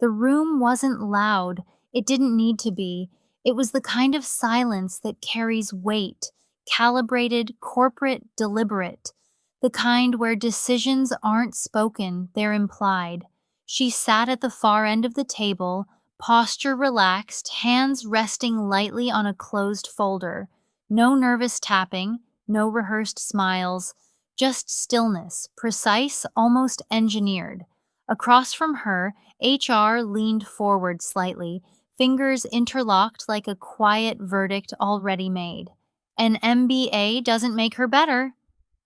The room wasn't loud. It didn't need to be. It was the kind of silence that carries weight, calibrated, corporate, deliberate. The kind where decisions aren't spoken, they're implied. She sat at the far end of the table, posture relaxed, hands resting lightly on a closed folder. No nervous tapping, no rehearsed smiles, just stillness, precise, almost engineered. Across from her, HR leaned forward slightly, fingers interlocked like a quiet verdict already made. An MBA doesn't make her better.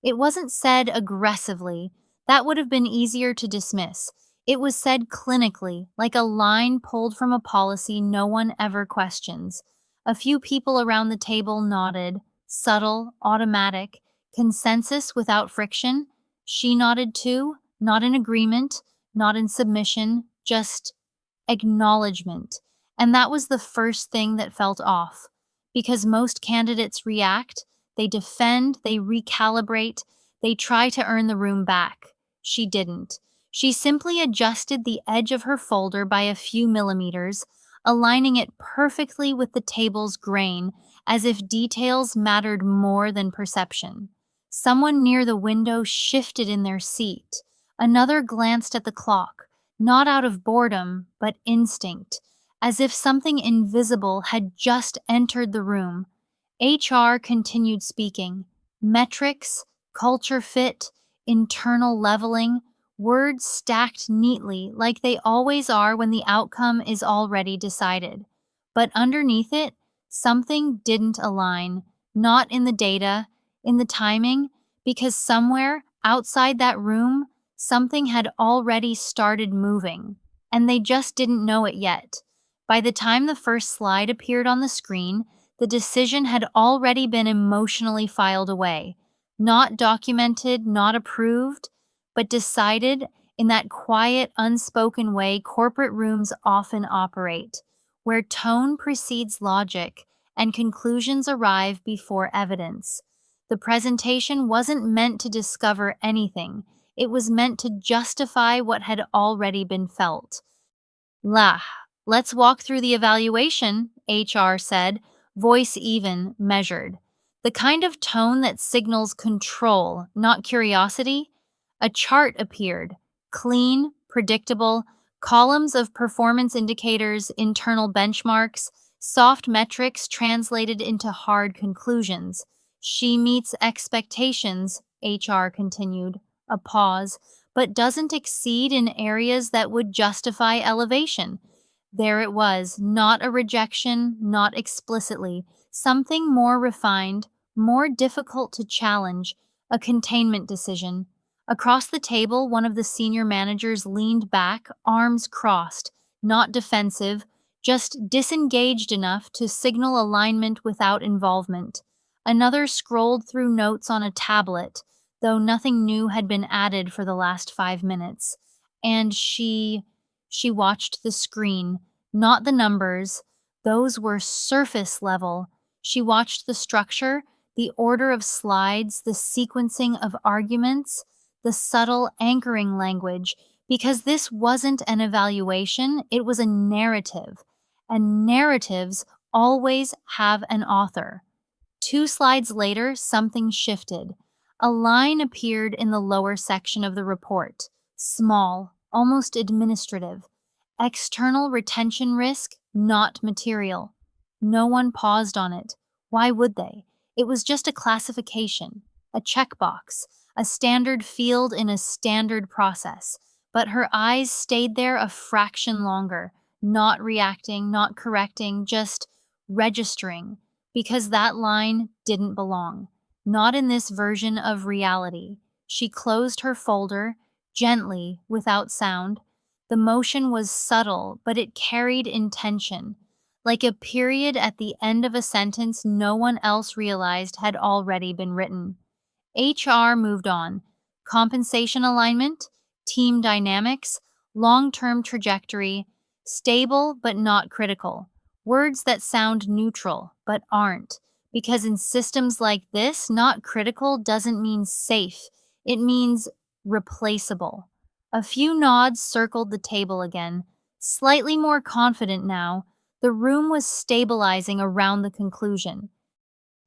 It wasn't said aggressively. That would have been easier to dismiss. It was said clinically, like a line pulled from a policy no one ever questions. A few people around the table nodded, subtle, automatic, consensus without friction. She nodded too, not in agreement, not in submission, just acknowledgement. And that was the first thing that felt off. Because most candidates react, they defend, they recalibrate, they try to earn the room back. She didn't. She simply adjusted the edge of her folder by a few millimeters, aligning it perfectly with the table's grain, as if details mattered more than perception. Someone near the window shifted in their seat. Another glanced at the clock, not out of boredom, but instinct, as if something invisible had just entered the room. HR continued speaking. Metrics, culture fit, internal leveling, words stacked neatly like they always are when the outcome is already decided. But underneath it, something didn't align, not in the data, in the timing, because somewhere outside that room, something had already started moving, and they just didn't know it yet. By the time the first slide appeared on the screen, the decision had already been emotionally filed away. Not documented, not approved, but decided in that quiet, unspoken way corporate rooms often operate, where tone precedes logic and conclusions arrive before evidence. The presentation wasn't meant to discover anything, it was meant to justify what had already been felt. Lah, let's walk through the evaluation, HR said, voice even, measured. The kind of tone that signals control, not curiosity. A chart appeared, clean, predictable, columns of performance indicators, internal benchmarks, soft metrics translated into hard conclusions. She meets expectations, HR continued. A pause, but doesn't exceed in areas that would justify elevation. There it was, not a rejection, not explicitly, something more refined, more difficult to challenge, a containment decision. Across the table, one of the senior managers leaned back, arms crossed, not defensive, just disengaged enough to signal alignment without involvement. Another scrolled through notes on a tablet, though nothing new had been added for the last 5 minutes. And she watched the screen, not the numbers. Those were surface level. She watched the structure, the order of slides, the sequencing of arguments, the subtle anchoring language, because this wasn't an evaluation, it was a narrative. And narratives always have an author. 2 slides later, something shifted. A line appeared in the lower section of the report, small, almost administrative. External retention risk, not material. No one paused on it. Why would they? It was just a classification, a checkbox, a standard field in a standard process. But her eyes stayed there a fraction longer, not reacting, not correcting, just registering, because that line didn't belong. Not in this version of reality. She closed her folder, gently, without sound. The motion was subtle, but it carried intention, like a period at the end of a sentence no one else realized had already been written. HR moved on. Compensation alignment, team dynamics, long-term trajectory, stable but not critical. Words that sound neutral but aren't. Because in systems like this, not critical doesn't mean safe. It means replaceable. A few nods circled the table again. Slightly more confident now, the room was stabilizing around the conclusion.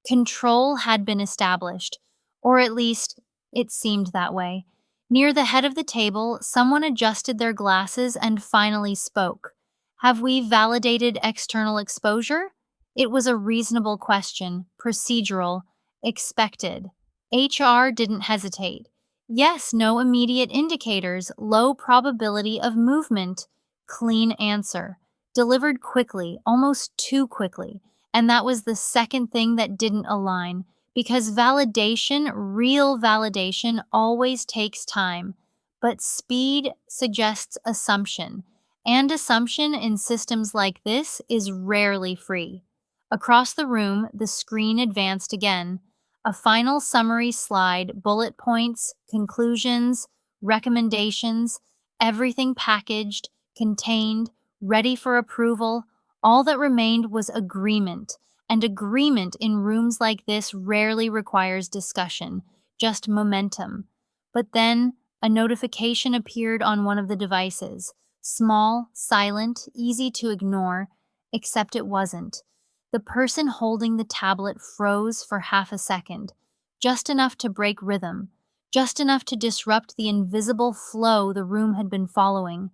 Control had been established, or at least it seemed that way. Near the head of the table, someone adjusted their glasses and finally spoke. Have we validated external exposure? It was a reasonable question, procedural, expected. HR didn't hesitate. Yes, no immediate indicators, low probability of movement. Clean answer. Delivered quickly, almost too quickly. And that was the second thing that didn't align, because validation, real validation, always takes time. But speed suggests assumption, and assumption in systems like this is rarely free. Across the room, the screen advanced again. A final summary slide, bullet points, conclusions, recommendations, everything packaged, contained, ready for approval. All that remained was agreement, and agreement in rooms like this rarely requires discussion, just momentum. But then a notification appeared on one of the devices, small, silent, easy to ignore, except it wasn't. The person holding the tablet froze for half a second, just enough to break rhythm, just enough to disrupt the invisible flow the room had been following.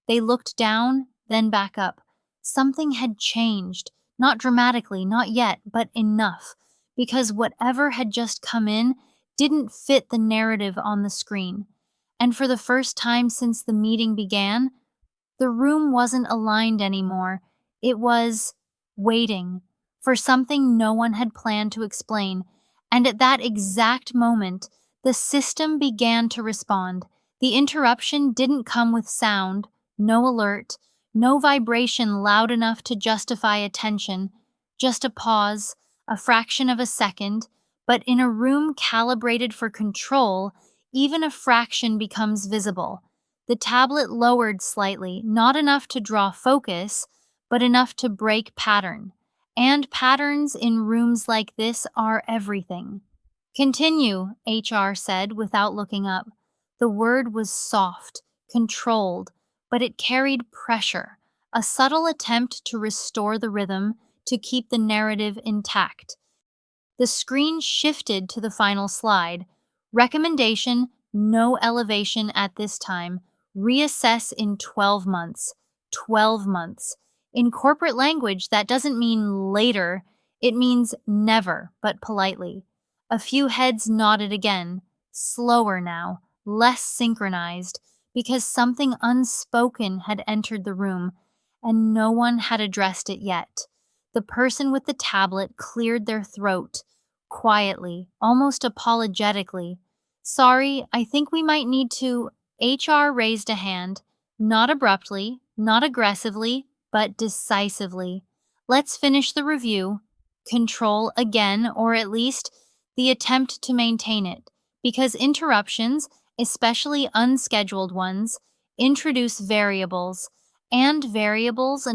They looked down, then back up. Something had changed, not dramatically, not yet, but enough, because whatever had just come in didn't fit the narrative on the screen. And for the first time since the meeting began, the room wasn't aligned anymore. It was waiting for something no one had planned to explain. And at that exact moment, the system began to respond. The interruption didn't come with sound, no alert, no vibration loud enough to justify attention, just a pause, a fraction of a second, but in a room calibrated for control, even a fraction becomes visible. The tablet lowered slightly, not enough to draw focus, but enough to break pattern. And patterns in rooms like this are everything. Continue, HR said without looking up. The word was soft, controlled, but it carried pressure, a subtle attempt to restore the rhythm, to keep the narrative intact. The screen shifted to the final slide. Recommendation: no elevation at this time. Reassess in 12 months. 12 months. In corporate language, that doesn't mean later, it means never, but politely. A few heads nodded again, slower now, less synchronized, because something unspoken had entered the room, and no one had addressed it yet. The person with the tablet cleared their throat, quietly, almost apologetically. Sorry, I think we might need to. HR raised a hand, not abruptly, not aggressively, but decisively. Let's finish the review. Control again, or at least the attempt to maintain it, because interruptions, especially unscheduled ones, introduce variables, and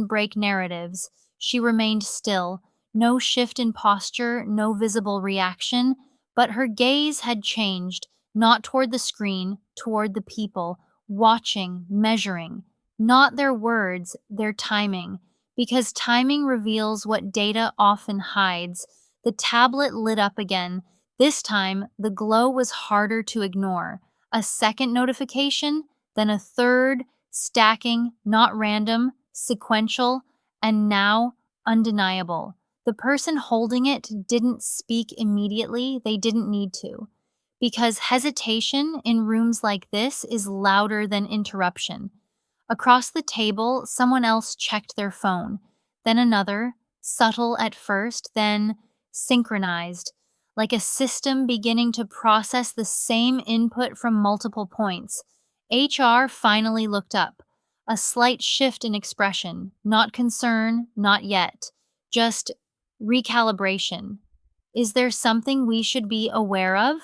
break narratives. She remained still, no shift in posture, no visible reaction, but her gaze had changed, not toward the screen, toward the people, watching, measuring. Not their words, their timing, because timing reveals what data often hides. The tablet lit up again. This time, the glow was harder to ignore. A second notification, then a third, stacking, not random, sequential, and now undeniable. The person holding it didn't speak immediately, they didn't need to. Because hesitation in rooms like this is louder than interruption. Across the table, someone else checked their phone, then another, subtle at first, then synchronized, like a system beginning to process the same input from multiple points. HR finally looked up, a slight shift in expression, not concern, not yet, just recalibration. Is there something we should be aware of?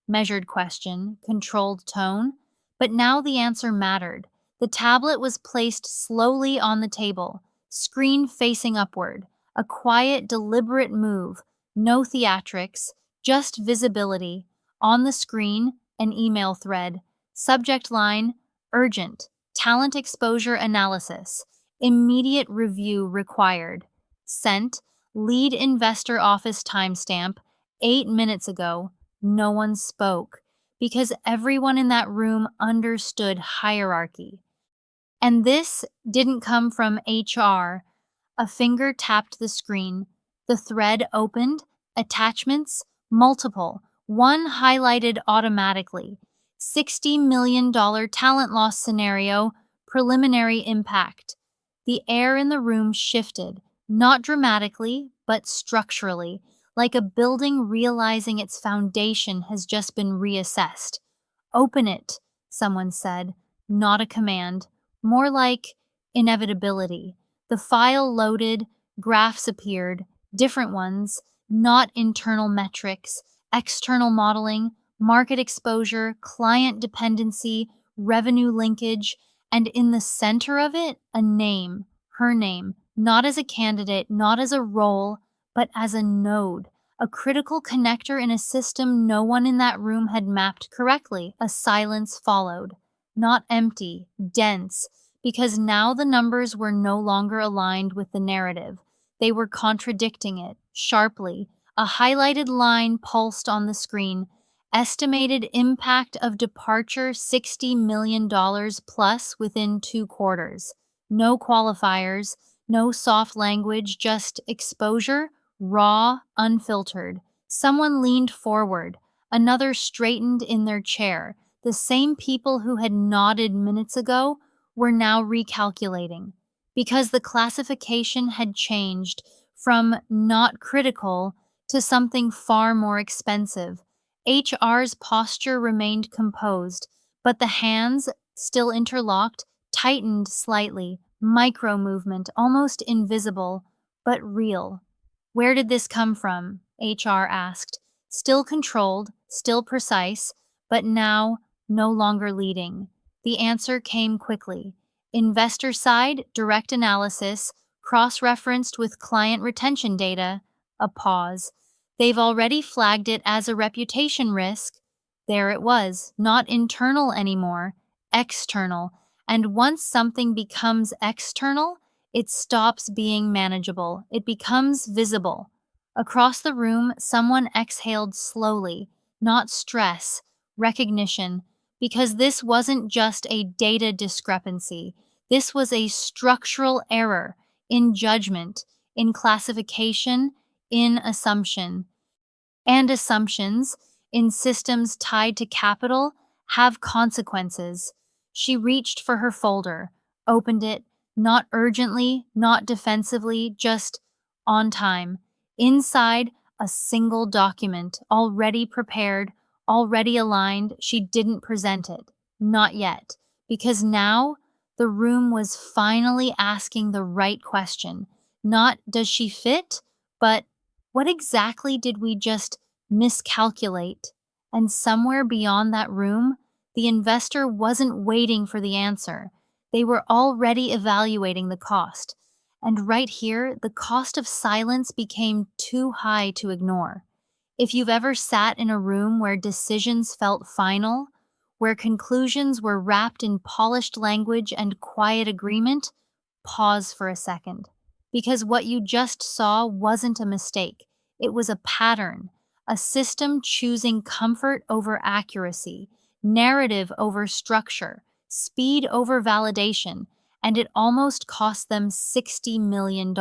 Measured question, controlled tone. But now the answer mattered. The tablet was placed slowly on the table, screen facing upward, a quiet, deliberate move, no theatrics, just visibility. On the screen, an email thread. Subject line: urgent. talent exposure analysis, immediate review required. Sent, lead investor office timestamp, 8 minutes ago. No one spoke because everyone in that room understood hierarchy. And this didn't come from HR. A finger tapped the screen. The thread opened, attachments, multiple, one highlighted automatically. $60 million talent loss scenario, preliminary impact. The air in the room shifted, not dramatically, but structurally, like a building realizing its foundation has just been reassessed. Open it, someone said, not a command, more like inevitability. The file loaded, graphs appeared, different ones, not internal metrics, external modeling, market exposure, client dependency, revenue linkage, and in the center of it, a name, her name, not as a candidate, not as a role, but as a node, a critical connector in a system no one in that room had mapped correctly. A silence followed, not empty, dense, because now the numbers were no longer aligned with the narrative. They were contradicting it, sharply. A highlighted line pulsed on the screen. Estimated impact of departure $60 million plus within 2 quarters. No qualifiers, no soft language, just exposure, raw, unfiltered. Someone leaned forward. Another straightened in their chair. The same people who had nodded minutes ago were now recalculating because the classification had changed from not critical to something far more expensive. HR's posture remained composed, but the hands, still interlocked, tightened slightly, micro movement, almost invisible, but real. Where did this come from? HR asked. Still controlled, still precise, but now no longer leading. The answer came quickly. Investor side, direct analysis, cross-referenced with client retention data. A pause. They've already flagged it as a reputation risk. There it was, not internal anymore, external. And once something becomes external, it stops being manageable. It becomes visible. Across the room, someone exhaled slowly, not stress, recognition, because this wasn't just a data discrepancy. This was a structural error in judgment, in classification, in assumption. And assumptions, in systems tied to capital, have consequences. She reached for her folder, opened it, not urgently, not defensively, just on time. Inside, a single document, already prepared, already aligned. She didn't present it. Not yet. Because now, the room was finally asking the right question. Not, does she fit? But, what exactly did we just miscalculate? And somewhere beyond that room, the investor wasn't waiting for the answer. They were already evaluating the cost. And right here, the cost of silence became too high to ignore. If you've ever sat in a room where decisions felt final, where conclusions were wrapped in polished language and quiet agreement, pause for a second. Because what you just saw wasn't a mistake. It was a pattern, a system choosing comfort over accuracy, narrative over structure, speed over validation, and it almost cost them $60 million.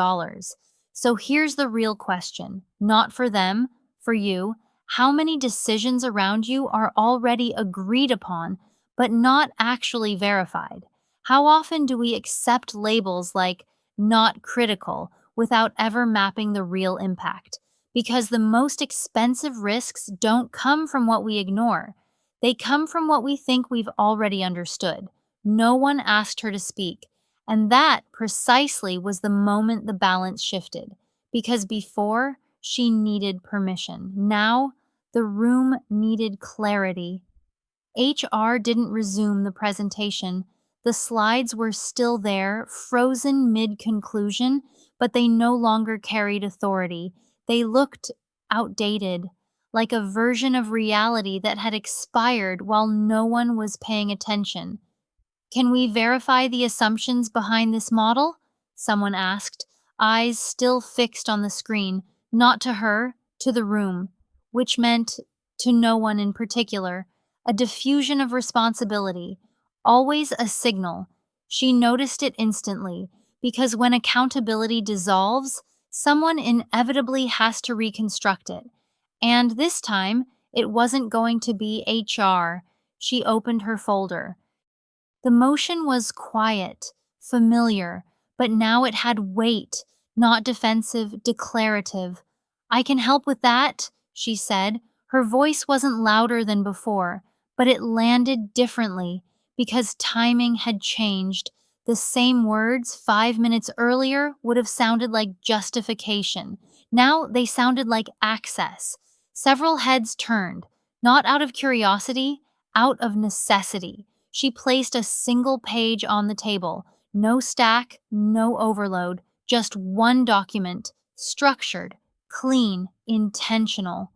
So here's the real question, not for them, for you. How many decisions around you are already agreed upon, but not actually verified? How often do we accept labels like not critical without ever mapping the real impact? Because the most expensive risks don't come from what we ignore. They come from what we think we've already understood. No one asked her to speak. And that precisely was the moment the balance shifted. Because before, she needed permission. Now, the room needed clarity. HR didn't resume the presentation. The slides were still there, frozen mid-conclusion, but they no longer carried authority. They looked outdated, like a version of reality that had expired while no one was paying attention. Can we verify the assumptions behind this model? Someone asked, eyes still fixed on the screen, not to her, to the room, which meant to no one in particular, a diffusion of responsibility, always a signal. She noticed it instantly, because when accountability dissolves, someone inevitably has to reconstruct it. And this time, it wasn't going to be HR. She opened her folder. The motion was quiet, familiar, but now it had weight, not defensive, declarative. I can help with that, she said. Her voice wasn't louder than before, but it landed differently because timing had changed. The same words 5 minutes earlier would have sounded like justification. Now they sounded like access. Several heads turned, not out of curiosity, out of necessity. She placed a single page on the table. No stack, no overload, just one document, structured, clean, intentional.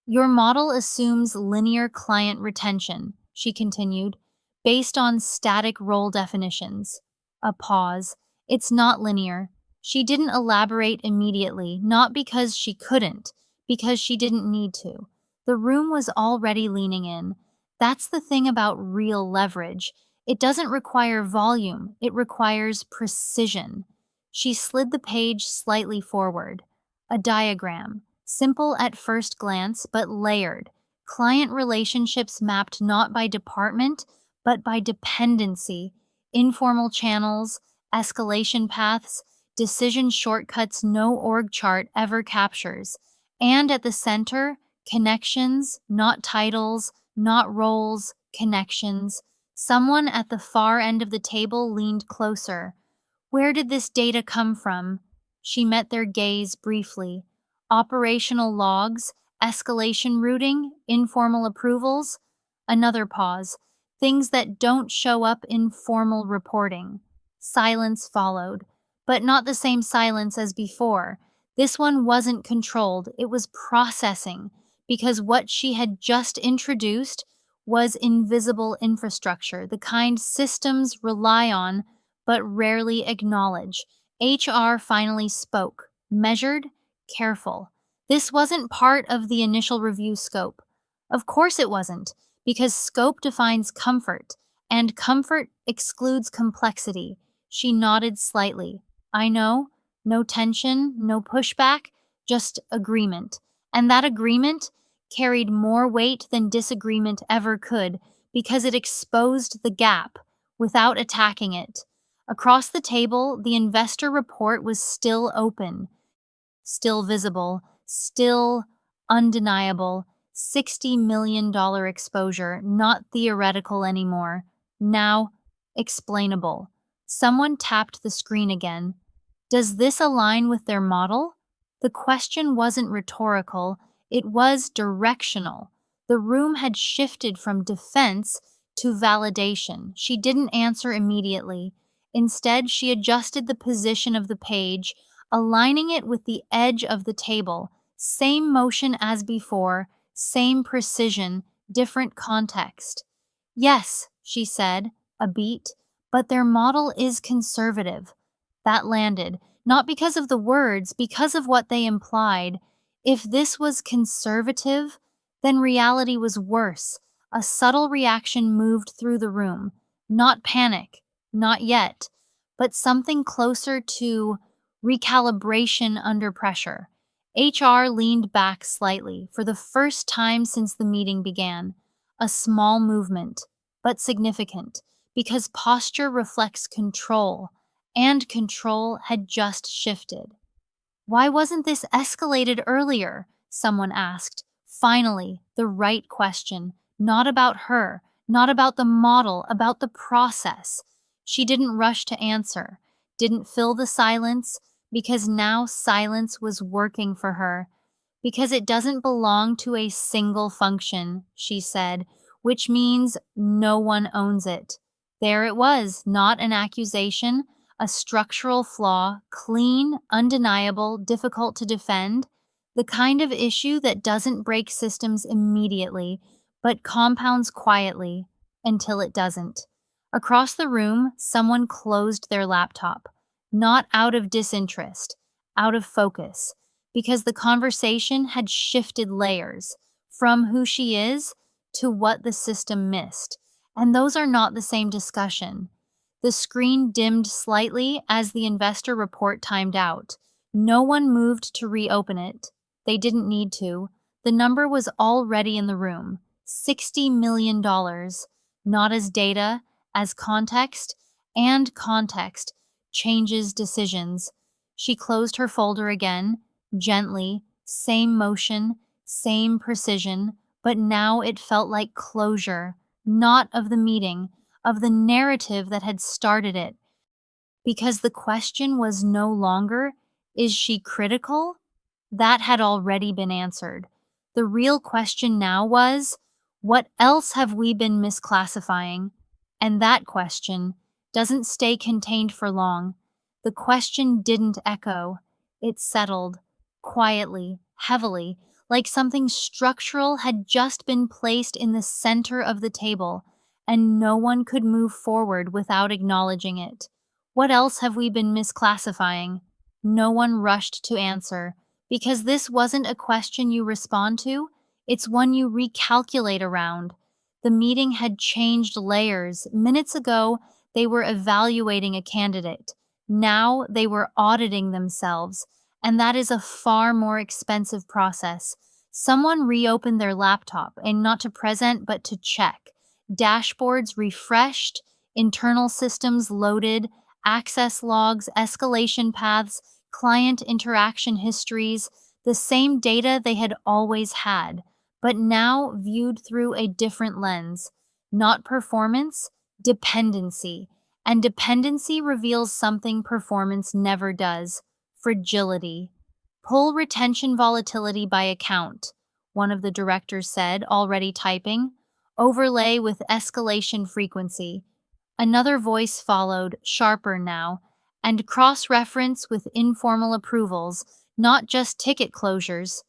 Your model assumes linear client retention, she continued, based on static role definitions. A pause. It's not linear. She didn't elaborate immediately, not because she couldn't, because she didn't need to. The room was already leaning in. That's the thing about real leverage. It doesn't require volume, it requires precision. She slid the page slightly forward. A diagram, simple at first glance but layered. Client relationships mapped not by department, but by dependency. Informal channels, escalation paths, decision shortcuts no org chart ever captures. And at the center, connections, not titles, not roles, connections. Someone at the far end of the table leaned closer. Where did this data come from? She met their gaze briefly. Operational logs, escalation routing, informal approvals. Another pause. Things that don't show up in formal reporting. Silence followed, but not the same silence as before. This one wasn't controlled, it was processing, because what she had just introduced was invisible infrastructure, the kind systems rely on but rarely acknowledge. HR finally spoke, measured, careful. This wasn't part of the initial review scope. Of course it wasn't, because scope defines comfort, and comfort excludes complexity. She nodded slightly. I know, no tension, no pushback, just agreement. And that agreement carried more weight than disagreement ever could because it exposed the gap without attacking it. Across the table, the investor report was still open, still visible, still undeniable. $60 million exposure, not theoretical anymore. Now, explainable. Someone tapped the screen again. Does this align with their model? The question wasn't rhetorical, it was directional. The room had shifted from defense to validation. She didn't answer immediately. Instead, she adjusted the position of the page, aligning it with the edge of the table. Same motion as before, same precision, different context. Yes, she said, a beat, but their model is conservative. That landed, not because of the words, because of what they implied. If this was conservative, then reality was worse. A subtle reaction moved through the room. Not panic, not yet, but something closer to recalibration under pressure. HR leaned back slightly for the first time since the meeting began. A small movement, but significant, because posture reflects control, and control had just shifted. Why wasn't this escalated earlier? Someone asked. Finally, the right question. Not about her, not about the model, about the process. She didn't rush to answer, didn't fill the silence, because now silence was working for her. Because it doesn't belong to a single function, she said, which means no one owns it. There it was, not an accusation, a structural flaw, clean, undeniable, difficult to defend, the kind of issue that doesn't break systems immediately, but compounds quietly until it doesn't. Across the room, someone closed their laptop, not out of disinterest, out of focus, because the conversation had shifted layers from who she is to what the system missed. And those are not the same discussion. The screen dimmed slightly as the investor report timed out. No one moved to reopen it. They didn't need to. The number was already in the room, $60 million, not as data, as context, and context changes decisions. She closed her folder again, gently, same motion, same precision, but now it felt like closure, not of the meeting, of the narrative that had started it. Because the question was no longer, is she critical? That had already been answered. The real question now was, what else have we been misclassifying? And that question doesn't stay contained for long. The question didn't echo. It settled, quietly, heavily, like something structural had just been placed in the center of the table, and no one could move forward without acknowledging it. What else have we been misclassifying? No one rushed to answer, because this wasn't a question you respond to, it's one you recalculate around. The meeting had changed layers. Minutes ago, they were evaluating a candidate. Now they were auditing themselves, and that is a far more expensive process. Someone reopened their laptop, and not to present, but to check. Dashboards refreshed, internal systems loaded, access logs, escalation paths, client interaction histories, the same data they had always had, but now viewed through a different lens. Not performance, dependency. And dependency reveals something performance never does: fragility. Pull retention volatility by account, one of the directors said, already typing. Overlay with escalation frequency. Another voice followed, sharper now, and cross-reference with informal approvals, not just ticket closures.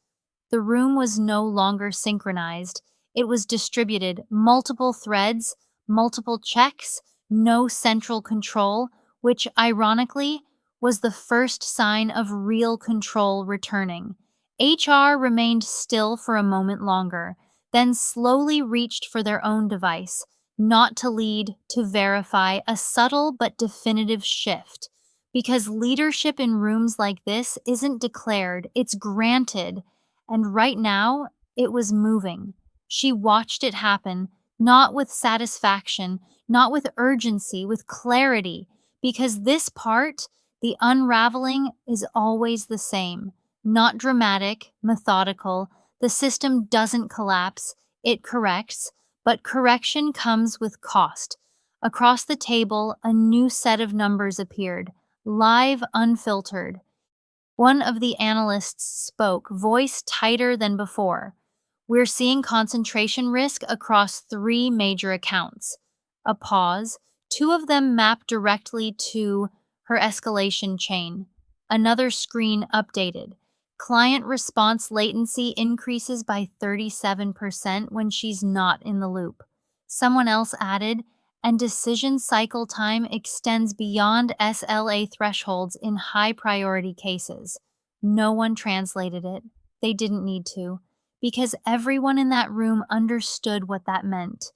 The room was no longer synchronized. It was distributed, multiple threads, multiple checks, no central control, which, ironically, was the first sign of real control returning. HR remained still for a moment longer, then slowly reached for their own device, not to lead, to verify, a subtle but definitive shift. Because leadership in rooms like this isn't declared, it's granted. And right now, it was moving. She watched it happen, not with satisfaction, not with urgency, with clarity. Because this part, the unraveling, is always the same. Not dramatic, methodical. The system doesn't collapse, it corrects. But correction comes with cost. Across the table, a new set of numbers appeared, live, unfiltered. One of the analysts spoke, voice tighter than before. We're seeing concentration risk across 3 major accounts. A pause. 2 of them map directly to her escalation chain. Another screen updated. Client response latency increases by 37% when she's not in the loop. Someone else added, and decision cycle time extends beyond SLA thresholds in high-priority cases. No one translated it. They didn't need to, because everyone in that room understood what that meant.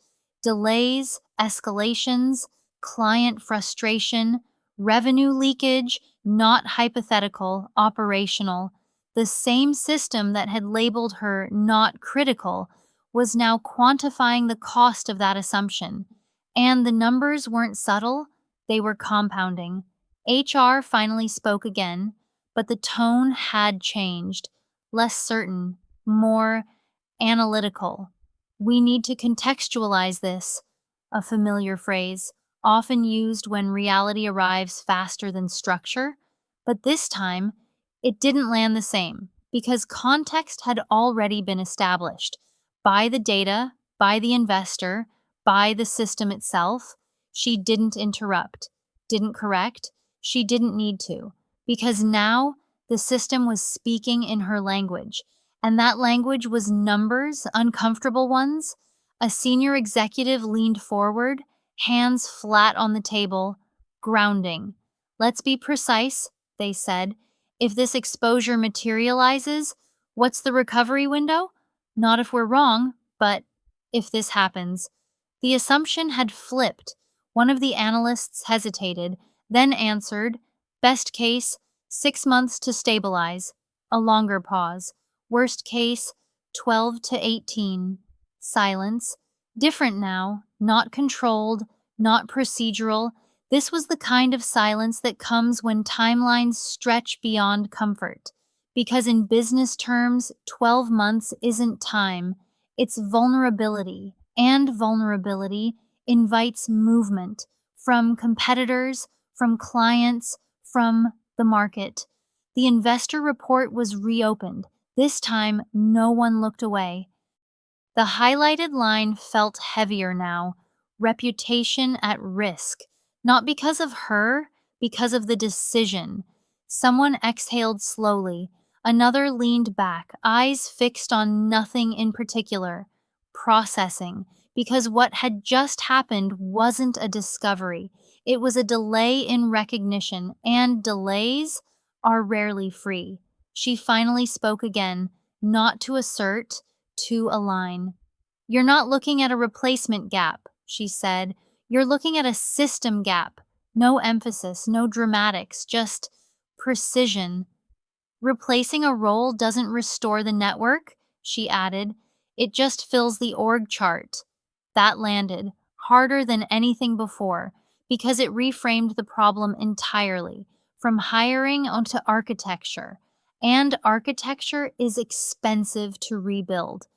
Delays, escalations, client frustration, revenue leakage, not hypothetical, operational. The same system that had labeled her not critical was now quantifying the cost of that assumption. And the numbers weren't subtle, they were compounding. HR finally spoke again, but the tone had changed. Less certain, more analytical. We need to contextualize this, a familiar phrase, often used when reality arrives faster than structure. But this time, it didn't land the same, because context had already been established by the data, by the investor, by the system itself. She didn't interrupt, didn't correct, she didn't need to, because now the system was speaking in her language, and that language was numbers, uncomfortable ones. A senior executive leaned forward, hands flat on the table, grounding. Let's be precise, they said. If this exposure materializes, what's the recovery window? Not if we're wrong, but if this happens. The assumption had flipped. One of the analysts hesitated, then answered, best case, 6 months to stabilize. A longer pause. Worst case, 12 to 18. Silence. Different now, not controlled, not procedural. This was the kind of silence that comes when timelines stretch beyond comfort. Because in business terms, 12 months isn't time, it's vulnerability. And vulnerability invites movement from competitors, from clients, from the market. The investor report was reopened. This time, no one looked away. The highlighted line felt heavier now, reputation at risk. Not because of her, because of the decision. Someone exhaled slowly. Another leaned back, eyes fixed on nothing in particular. Processing, because what had just happened wasn't a discovery. It was a delay in recognition, and delays are rarely free. She finally spoke again, not to assert, to align. You're not looking at a replacement gap, she said. You're looking at a system gap. No emphasis, no dramatics, just precision. Replacing a role doesn't restore the network, she added. It just fills the org chart. That landed, harder than anything before, because it reframed the problem entirely, from hiring onto architecture. And architecture is expensive to rebuild.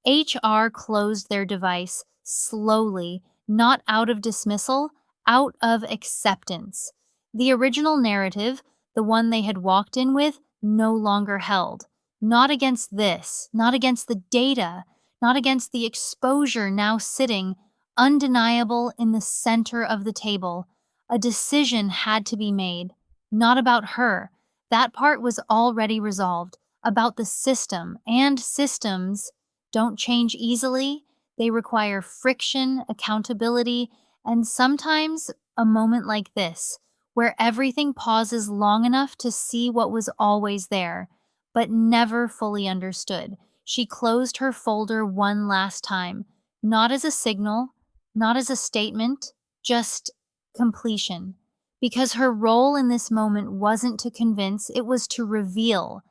HR closed their device slowly, not out of dismissal, out of acceptance. The original narrative, the one they had walked in with, no longer held. Not against this, not against the data, not against the exposure now sitting, undeniable in the center of the table. A decision had to be made. Not about her. That part was already resolved. About the system, and systems don't change easily. They require friction, accountability, and sometimes a moment like this, where everything pauses long enough to see what was always there, but never fully understood. She closed her folder one last time, not as a signal, not as a statement, just completion. Because her role in this moment wasn't to convince, it was to reveal.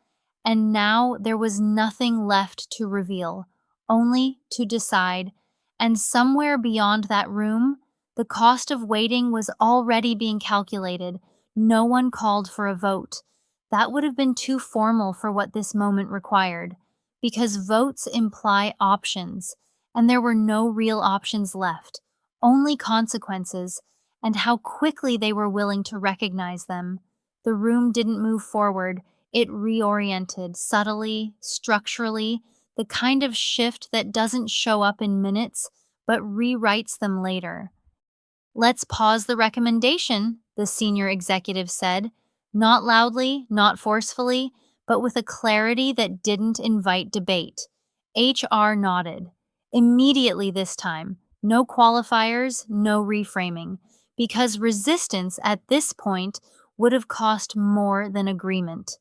And now there was nothing left to reveal, only to decide. And somewhere beyond that room, the cost of waiting was already being calculated. No one called for a vote. That would have been too formal for what this moment required, because votes imply options, and there were no real options left, only consequences, and how quickly they were willing to recognize them. The room didn't move forward. It reoriented subtly, structurally, the kind of shift that doesn't show up in minutes, but rewrites them later. Let's pause the recommendation, the senior executive said, not loudly, not forcefully, but with a clarity that didn't invite debate. HR nodded. Immediately this time, no qualifiers, no reframing, because resistance at this point would have cost more than agreement.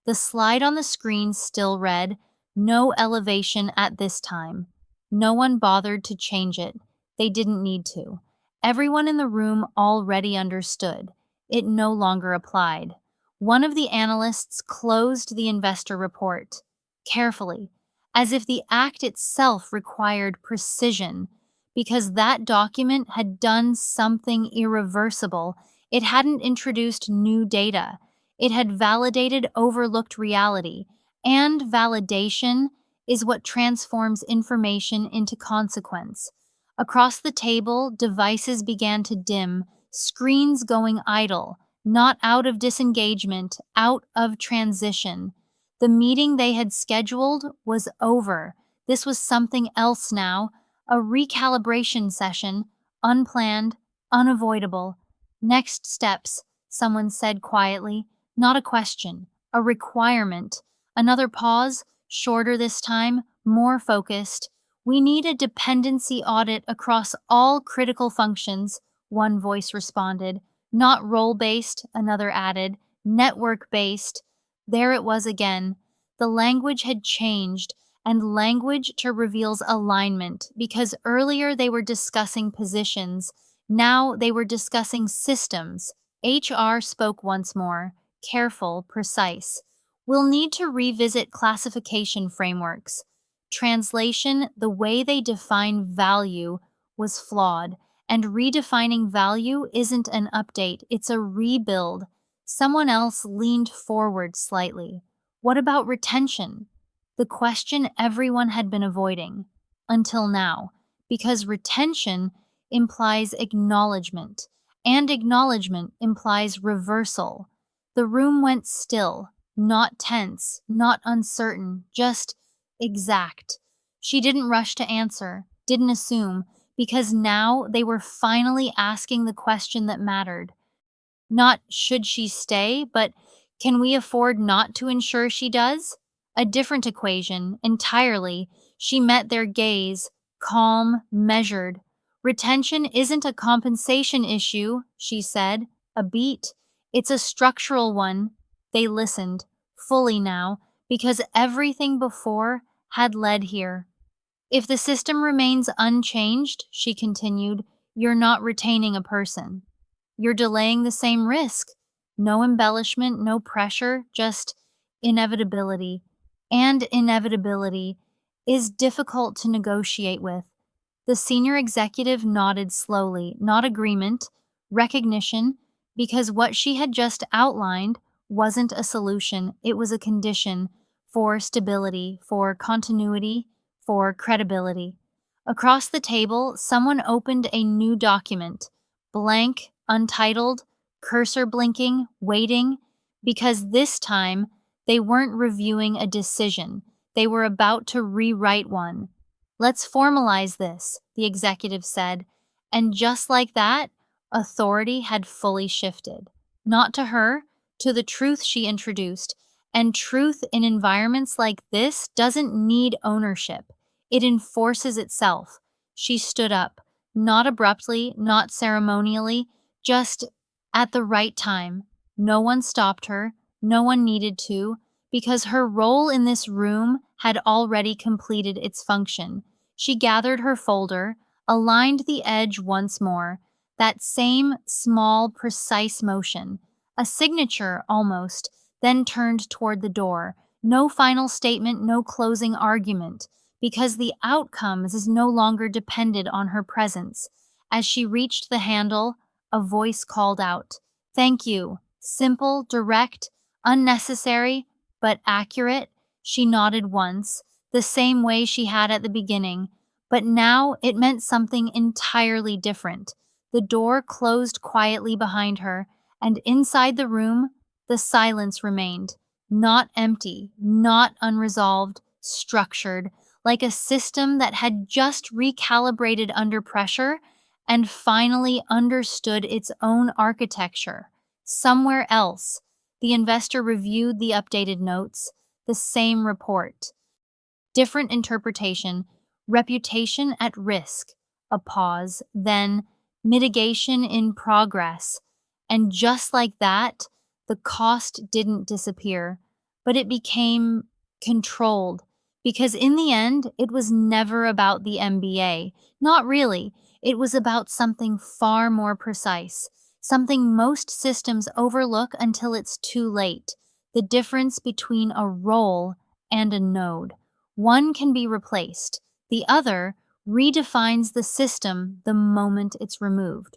The slide on the screen still read, no elevation at this time. No one bothered to change it. They didn't need to. Everyone in the room already understood. It no longer applied. One of the analysts closed the investor report, carefully, as if the act itself required precision, because that document had done something irreversible. It hadn't introduced new data. It had validated overlooked reality, and validation is what transforms information into consequence. Across the table, devices began to dim, screens going idle, not out of disengagement, out of transition. The meeting they had scheduled was over. This was something else now, a recalibration session, unplanned, unavoidable. Next steps, someone said quietly, not a question, a requirement. Another pause, shorter this time, more focused. We need a dependency audit across all critical functions, one voice responded. Not role based, another added. Network based. There it was again. The language had changed, and language to reveals alignment because earlier they were discussing positions, now they were discussing systems. HR spoke once more, careful, precise. We'll need to revisit classification frameworks. Translation, the way they define value, was flawed, and redefining value isn't an update, it's a rebuild. Someone else leaned forward slightly. What about retention? The question everyone had been avoiding. Until now. Because retention implies acknowledgement, and acknowledgement implies reversal. The room went still, not tense, not uncertain, just exact. She didn't rush to answer, didn't assume, because now they were finally asking the question that mattered. Not should she stay, but can we afford not to ensure she does? A different equation, entirely. She met their gaze, calm, measured. Retention isn't a compensation issue, she said. A beat. It's a structural one. They listened, fully now, because everything before had led here. If the system remains unchanged, she continued, you're not retaining a person. You're delaying the same risk. No embellishment, no pressure, just inevitability. And inevitability is difficult to negotiate with. The senior executive nodded slowly, not agreement, recognition, because what she had just outlined wasn't a solution, it was a condition for stability, for continuity, for credibility. Across the table, someone opened a new document, blank, untitled, cursor blinking, waiting, because this time they weren't reviewing a decision, they were about to rewrite one. Let's formalize this, the executive said, and just like that, authority had fully shifted. Not to her, to the truth she introduced, and truth in environments like this doesn't need ownership. It enforces itself. She stood up, not abruptly, not ceremonially, just at the right time. No one stopped her, no one needed to, because her role in this room had already completed its function. She gathered her folder, aligned the edge once more, that same small, precise motion, a signature almost, then turned toward the door. No final statement, no closing argument, because the outcomes is no longer depended on her presence. As she reached the handle, a voice called out, "Thank you." Simple, direct, unnecessary, but accurate. She nodded once, the same way she had at the beginning, but now it meant something entirely different. The door closed quietly behind her, and inside the room, the silence remained. Not empty, not unresolved, structured, like a system that had just recalibrated under pressure and finally understood its own architecture. Somewhere else, the investor reviewed the updated notes, the same report. Different interpretation, reputation at risk, a pause, then mitigation in progress. And just like that, the cost didn't disappear, but it became controlled. Because in the end, it was never about the MBA. Not really. It was about something far more precise, something most systems overlook until it's too late. The difference between a role and a node. One can be replaced. The other redefines the system the moment it's removed.